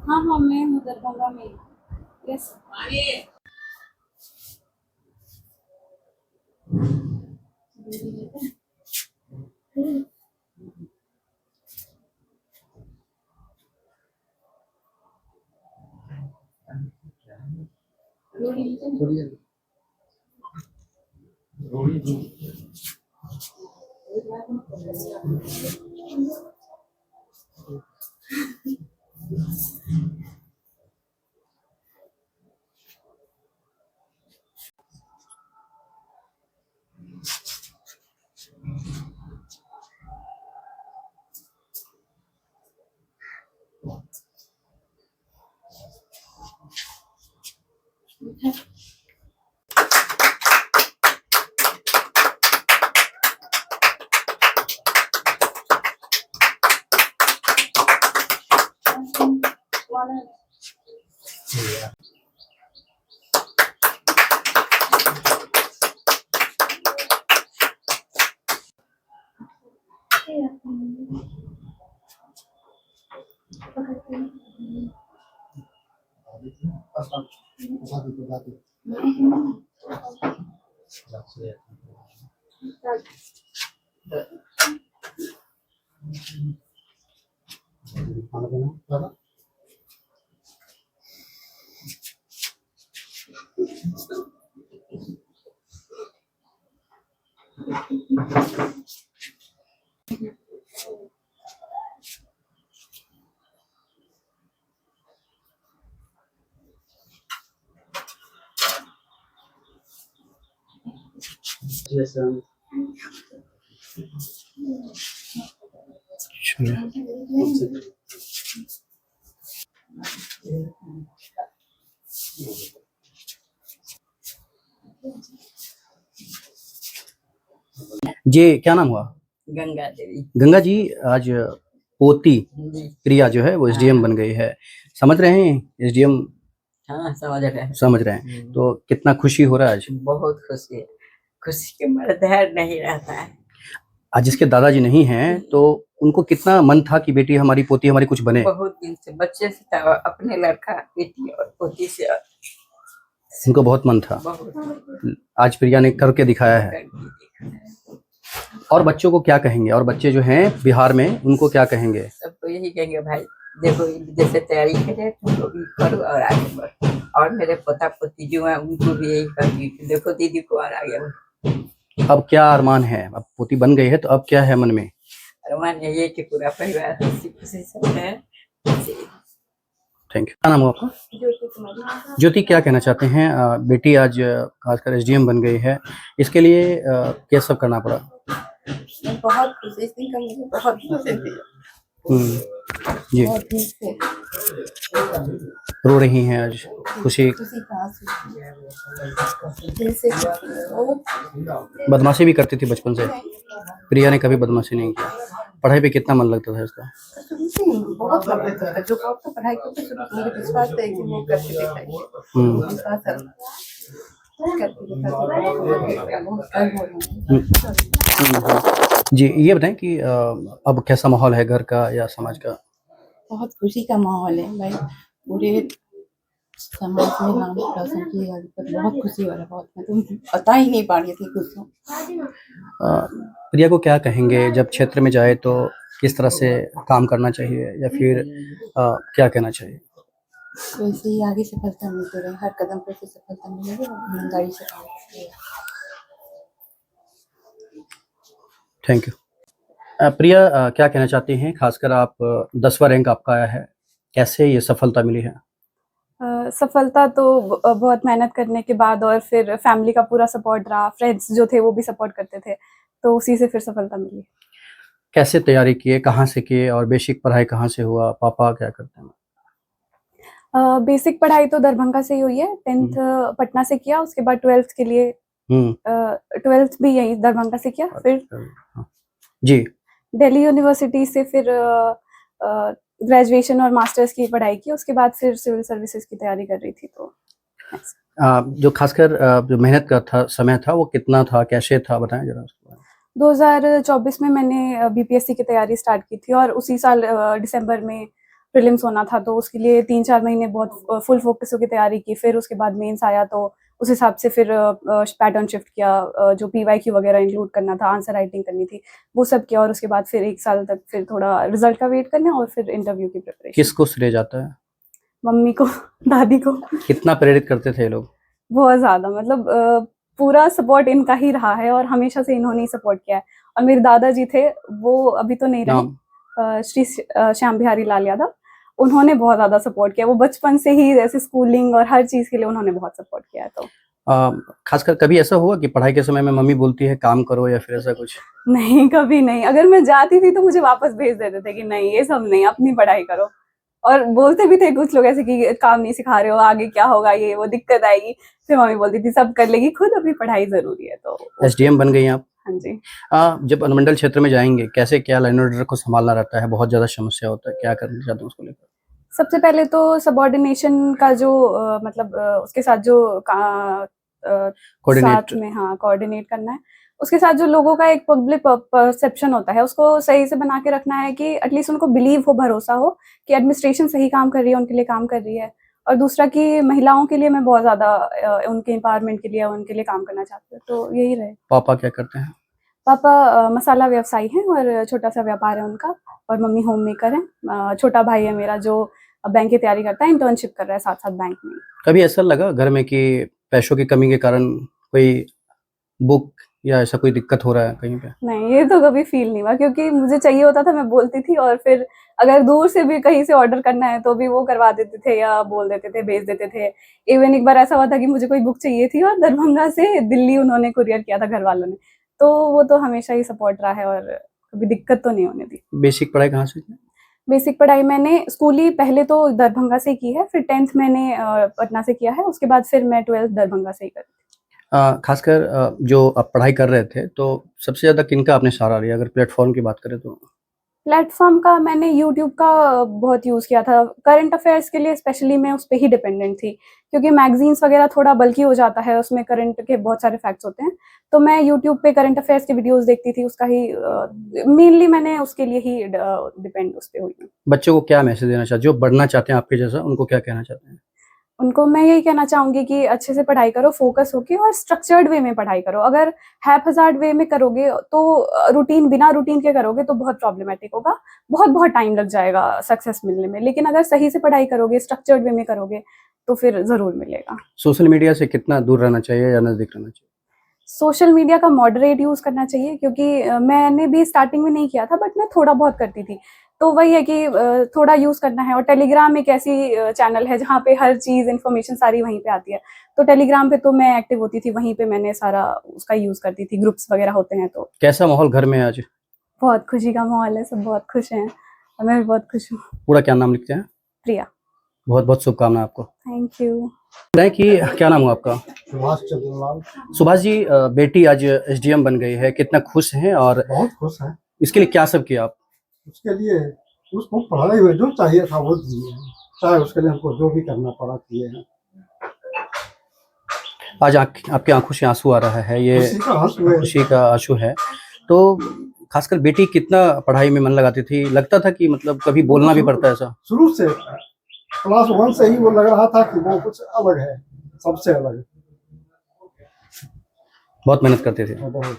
हाँ हाँ, मैं हूँ दरभंगा में। यस। जी, क्या नाम हुआ? गंगा देवी। गंगा जी, आज पोती जी। प्रिया जो है वो एसडीएम बन गई है। समझ रहे हैं एसडीएम? हाँ, समझ रहे हैं। समझ रहे हैं। तो कितना खुशी हो रहा है आज? बहुत खुशी है। खुशी के मारे धैर्य नहीं रहता है। आज जिसके दादाजी नहीं हैं तो उनको कितना मन था कि बेटी हमारी, पोती हमारी कुछ बने? बहुत दिन से, बच्चे से था, अपने लड़का बेटी और पोती से उनको बहुत मन था। बहुत। आज प्रिया ने करके दिखाया है। और बच्चों को क्या कहेंगे? और बच्चे जो हैं बिहार में उनको क्या कहेंगे? सबको यही कहेंगे, भाई देखो जैसे तैयारी करे तुम लोग भी करो और आगे बढ़ो। और मेरे पोता पोती जो है उनको भी यही कहती हूँ, देखो दीदी को और आगे बढ़ो। अब क्या अरमान है? अब पोती बन गई है तो अब क्या है मन में? अरमान यही है कि पूरा परिवार खुशी खुशी सब है। Thank you. क्या नाम है आपका? ज्योति कुमारी। ज्योति, क्या कहना चाहते हैं? बेटी आज खासकर एसडीएम बन गई है, इसके लिए क्या सब करना पड़ा? बहुत खुशी, इस दिन का मुझे बहुत खुशी थी। जी, बहुत दिन से रो रही हैं आज? खुशी? खुशी का आंसू दिल से बहुत। बदमाशी भी करती थी बचपन से? प्रिया ने कभी बदमाशी नहीं की। पढ़ाई पे कितना मन लगता था इसका? शुरू से ही बहुत मन लगता था। जो आपको पढ़ाई करते शुरू, मुझे विश्वास है कि वो करके दिखाएंगे। विश्वास है करके दिखाएंगे। बहुत गर्व हो रहा है। जी, ये बताएं कि अब कैसा माहौल है घर का या समाज का? बहुत खुशी का माहौल है भाई। पूरे समाज में नाम रोशन किया, पर बहुत खुशी हो रहा है। बहुत, मैं तो बता ही नहीं पा रही थी खुशी। प्रिया को क्या कहेंगे जब क्षेत्र में जाए तो किस तरह से काम करना चाहिए या फिर क्या कहना चाहिए? वैसे ही आगे सफलता मिलती रहे, हर कदम पर से सफलता मिलेगी और ईमानदारी से काम करेंगे। Thank you. प्रिया, क्या कहना चाहती हैं? खासकर आप 10वां रैंक आपका आया है, कैसे ये सफलता मिली है? सफलता तो बहुत मेहनत करने के बाद, और फिर फैमिली का पूरा सपोर्ट रहा, फ्रेंड्स जो थे वो भी सपोर्ट करते थे, तो उसी से फिर सफलता मिली। कैसे तैयारी किए, कहाँ से किए और बेसिक पढ़ाई कहाँ से हुआ? पापा क्या करते हैं? बेसिक पढ़ाई तो दरभंगा से ही हुई है। 10th पटना से किया, उसके बाद 12th के लिए 12th भी यही दरभंगा से किया। फिर जी, दिल्ली यूनिवर्सिटी से फिर ग्रेजुएशन और मास्टर्स की पढ़ाई की। उसके बाद फिर सिविल सर्विसेज की तैयारी कर रही थी। तो जो खासकर जो मेहनत का था समय था वो कितना था, कैसे था, बताएं जरा उसके बारे में। 2024 में मैंने बीपीएससी की तैयारी स्टार्ट की थी और उसी साल दिसंबर में प्रीलिम्स होना था, तो उसके लिए 3-4 महीने बहुत फुल फोकस होकर तैयारी की। फिर उसके बाद मेंस आया तो उस हिसाब से फिर पैटर्न शिफ्ट किया, जो PYQ वगैरह इंक्लूड करना था, आंसर राइटिंग करनी थी, वो सब किया। और उसके बाद फिर 1 साल तक फिर थोड़ा रिजल्ट का वेट करना और फिर इंटरव्यू की प्रिपरेशन। किसको श्रेय जाता है? मम्मी को, दादी को। कितना प्रेरित करते थे ये लोग? बहुत ज्यादा, मतलब पूरा सपोर्ट इनका ही रहा है और हमेशा से इन्होंने ही सपोर्ट किया है। और मेरे दादाजी थे, वो अभी तो नहीं नाम? रहे, श्री श्याम बिहारी लाल यादव। उन्होंने बहुत ज्यादा सपोर्ट किया, वो बचपन से ही जैसे स्कूलिंग और हर चीज के लिए उन्होंने बहुत सपोर्ट किया है। तो खासकर कभी ऐसा हुआ कि पढ़ाई के समय में मम्मी बोलती है काम करो या फिर ऐसा कुछ? नहीं, कभी नहीं। अगर मैं जाती थी तो मुझे वापस भेज देते थे कि नहीं, ये सब नहीं, अपनी पढ़ाई करो। और बोलते भी थे कुछ लोग ऐसे कि काम नहीं सिखा रहे हो, आगे क्या होगा, ये वो दिक्कत आएगी। फिर मम्मी बोलती थी सब कर लेगी खुद, अभी पढ़ाई जरूरी है। तो SDM बन गई आप? हाँ जी। जब अनुमंडल क्षेत्र में जाएंगे, कैसे क्या लाइन ऑर्डर को संभालना रहता है? बहुत ज्यादा समस्या होता है, क्या करना चाहते हैं उसको लेकर? सबसे पहले तो सबऑर्डिनेशन का जो मतलब उसके साथ जो साथ में कोऑर्डिनेट करना है, उसके साथ जो लोगों का एक पब्लिक परसेप्शन होता है, उसको सही से बना के रखना है कि एटलीस्ट उनको बिलीव हो, भरोसा हो कि एडमिनिस्ट्रेशन सही काम कर रही है, उनके लिए काम कर रही है। और दूसरा कि महिलाओं के लिए मैं बहुत ज्यादा उनके एम्पावरमेंट के लिए, उनके लिए काम करना चाहती हूँ। तो यही रहे। पापा क्या करते हैं? पापा मसाला व्यवसायी हैं और छोटा सा व्यापार है उनका। और मम्मी होम मेकर है। छोटा भाई है मेरा जो बैंक की तैयारी करता है, इंटर्नशिप कर रहा है साथ साथ बैंक में। कभी ऐसा लगा घर में कि पैसों की कमी के कारण कोई बुक या ऐसा कोई दिक्कत हो रहा है कहीं पे? नहीं, ये तो कभी फील नहीं हुआ, क्योंकि मुझे चाहिए होता था, मैं बोलती थी। और फिर अगर दूर से भी कहीं से ऑर्डर करना है तो भी वो करवा देते थे या बोल देते थे, भेज देते थे। इवन एक बार ऐसा हुआ था कि मुझे कोई बुक चाहिए थी और दरभंगा से दिल्ली उन्होंने कुरियर किया था घर वालों ने। तो वो तो हमेशा ही सपोर्ट रहा है और कभी दिक्कत तो नहीं होने दी। बेसिक पढ़ाई कहाँ से की? बेसिक पढ़ाई मैंने स्कूली पहले तो दरभंगा से की है, फिर 10th मैंने पटना से किया है, उसके बाद फिर मैं 12th दरभंगा से ही करी। खासकर जो आप पढ़ाई कर रहे थे तो सबसे ज़्यादा किनका आपने सहारा लिया, अगर प्लेटफॉर्म की बात करें तो? प्लेटफॉर्म का मैंने यूट्यूब का बहुत यूज़ किया था। करंट अफेयर्स के लिए स्पेशली मैं उस पे ही डिपेंडेंट थी, क्योंकि मैगजीन्स वगैरह थोड़ा बल्कि हो जाता है, उसमें करंट के बहुत सारे फैक्ट्स होते हैं। तो मैं यूट्यूब पे करंट अफेयर्स की वीडियोस देखती थी, उसका ही मेनली मैंने उसके लिए ही डिपेंड उस पे हुई हूँ। बच्चों को क्या मैसेज देना चाहते, जो बढ़ना चाहते हैं आपके जैसा, उनको क्या कहना चाहते हैं? उनको मैं यही कहना चाहूँगी कि अच्छे से पढ़ाई करो, फोकस होके, और स्ट्रक्चर्ड वे में पढ़ाई करो। अगर हैphazard वे में करोगे तो बिना रूटीन के करोगे तो बहुत प्रॉब्लमेटिक होगा, बहुत टाइम लग जाएगा सक्सेस मिलने में। लेकिन अगर सही से पढ़ाई करोगे, स्ट्रक्चर्ड वे में करोगे तो फिर ज़रूर मिलेगा। सोशल मीडिया से कितना दूर रहना चाहिए या नज़दीक रहना चाहिए? सोशल मीडिया का मॉडरेट यूज़ करना चाहिए, क्योंकि मैंने भी स्टार्टिंग में नहीं किया था, बट मैं थोड़ा बहुत करती थी। तो वही है कि थोड़ा यूज़ करना है। और टेलीग्राम एक ऐसी चैनल है जहाँ पे हर चीज़ इन्फॉर्मेशन सारी वहीं पे आती है। तो टेलीग्राम पे तो मैं एक्टिव होती थी, वहीं पे मैंने सारा उसका यूज़ करती थी, ग्रुप्स वगैरह होते हैं तो। कैसा माहौल घर में है आज? बहुत खुशी का माहौल है, सब बहुत खुश हैं और मैं भी बहुत खुश हूँ। पूरा क्या नाम लिखते हैं? प्रिया। बहुत बहुत शुभकामनाएं आपको। Thank you. बताएं कि क्या नाम हुआ आपका? सुभाष चंद्रलाल। सुभाष जी, बेटी आज SDM बन गई है, कितना खुश हैं और बहुत खुश है। इसके लिए क्या सब किया आप? उसके लिए उसको पढ़ाई में जो चाहिए था वो दिए हैं, चाहे उसके लिए हमको जो भी करना पड़ा किए हैं। आज आपकी आंखों से आंसू आ रहा है, ये खुशी का आंसू है। तो खासकर बेटी कितना पढ़ाई में मन लगाती थी, लगता था कि मतलब कभी बोलना भी पड़ता है ऐसा? शुरू से क्लास 1 से ही वो लग रहा था कि वो कुछ अलग है, सबसे अलग। बहुत मेहनत करते थे। बहुत।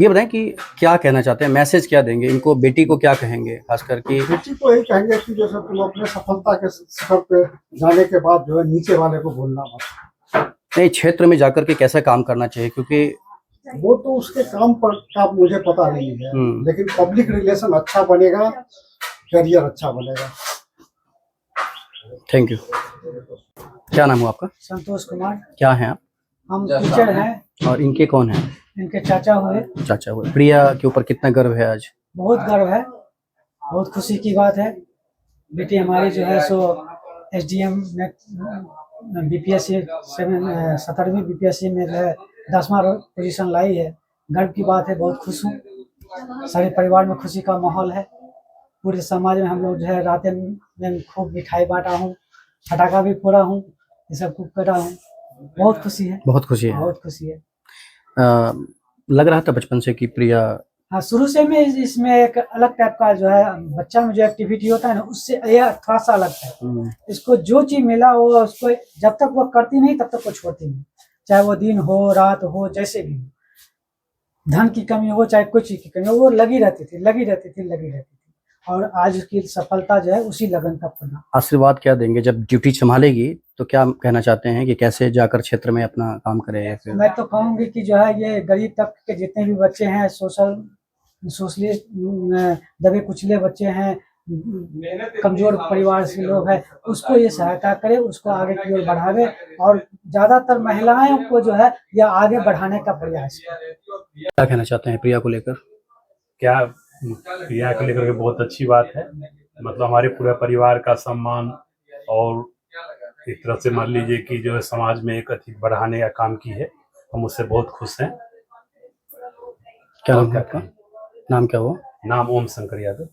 ये बताएं कि क्या कहना चाहते हैं, मैसेज क्या देंगे इनको, बेटी को क्या कहेंगे? खासकर कि बेटी को यही कहेंगे कि जैसे तुम अपने सफलता के शिखर पे जाने के बाद जो है नीचे वाले को भूलना मत। नए क्षेत्र में जाकर के कैसा काम करना चाहिए, क्योंकि वो तो उसके काम पर का मुझे पता नहीं है, लेकिन पब्लिक रिलेशन अच्छा बनेगा, करियर अच्छा बनेगा। Thank you. क्या नाम हुआ आपका? संतोष कुमार। क्या हैं आप? हम टीचर हैं। और इनके कौन हैं? इनके चाचा हुए। चाचा हुए। प्रिया के ऊपर कितना गर्व है आज? बहुत गर्व है, बहुत खुशी की बात है। बेटी हमारी जो है सो SDM में BPSC 17वीं BPSC में जो है 10वां पोजीशन लाई है। गर्व की बात है, बहुत खुश हूँ। सारे परिवार में खुशी का माहौल है। पूरे समाज में हम लोग जो है रातें में खूब मिठाई बांटा हूँ, पटाखा भी फोड़ा हूँ, ये सब खूब करा हूँ। बहुत खुशी है, बहुत खुशी है। बहुत खुशी है। लग रहा था बचपन से कि प्रिया हाँ, शुरू से में इसमें एक अलग टाइप का जो है बच्चा में जो एक्टिविटी होता है ना, उससे यह थोड़ा सा अलग है। इसको जो चीज मिला वो उसको जब तक वो करती नहीं तब तक वो छोड़ती नहीं, चाहे वो दिन हो रात हो जैसे भी हो, धन की कमी हो चाहे कुछ चीज की कमी हो, वो लगी रहती थी। और आज उसकी सफलता जो है उसी लगन का परिणाम। आशीर्वाद क्या देंगे जब ड्यूटी संभालेगी, तो क्या कहना चाहते हैं कि कैसे जाकर क्षेत्र में अपना काम करे? या फिर मैं तो कहूँगी कि जो है ये गरीब तबके के जितने भी बच्चे हैं, सोशलिस्ट दबे कुचले बच्चे हैं, कमजोर परिवार से लोग हैं, उसको ये सहायता करे, उसको आगे की ओर बढ़ावे, और ज्यादातर महिलाओं को जो है यह आगे बढ़ाने का प्रयास करे। क्या कहना चाहते हैं प्रिया को लेकर? क्या प्रिया को लेकर के बहुत अच्छी बात है, मतलब हमारे पूरे परिवार का सम्मान, और एक तरह से मान लीजिए कि जो है समाज में एक अधिक बढ़ाने का काम की है, हम उससे बहुत खुश हैं। क्या नाम है आपका? नाम क्या हुआ? नाम ओम शंकर यादव।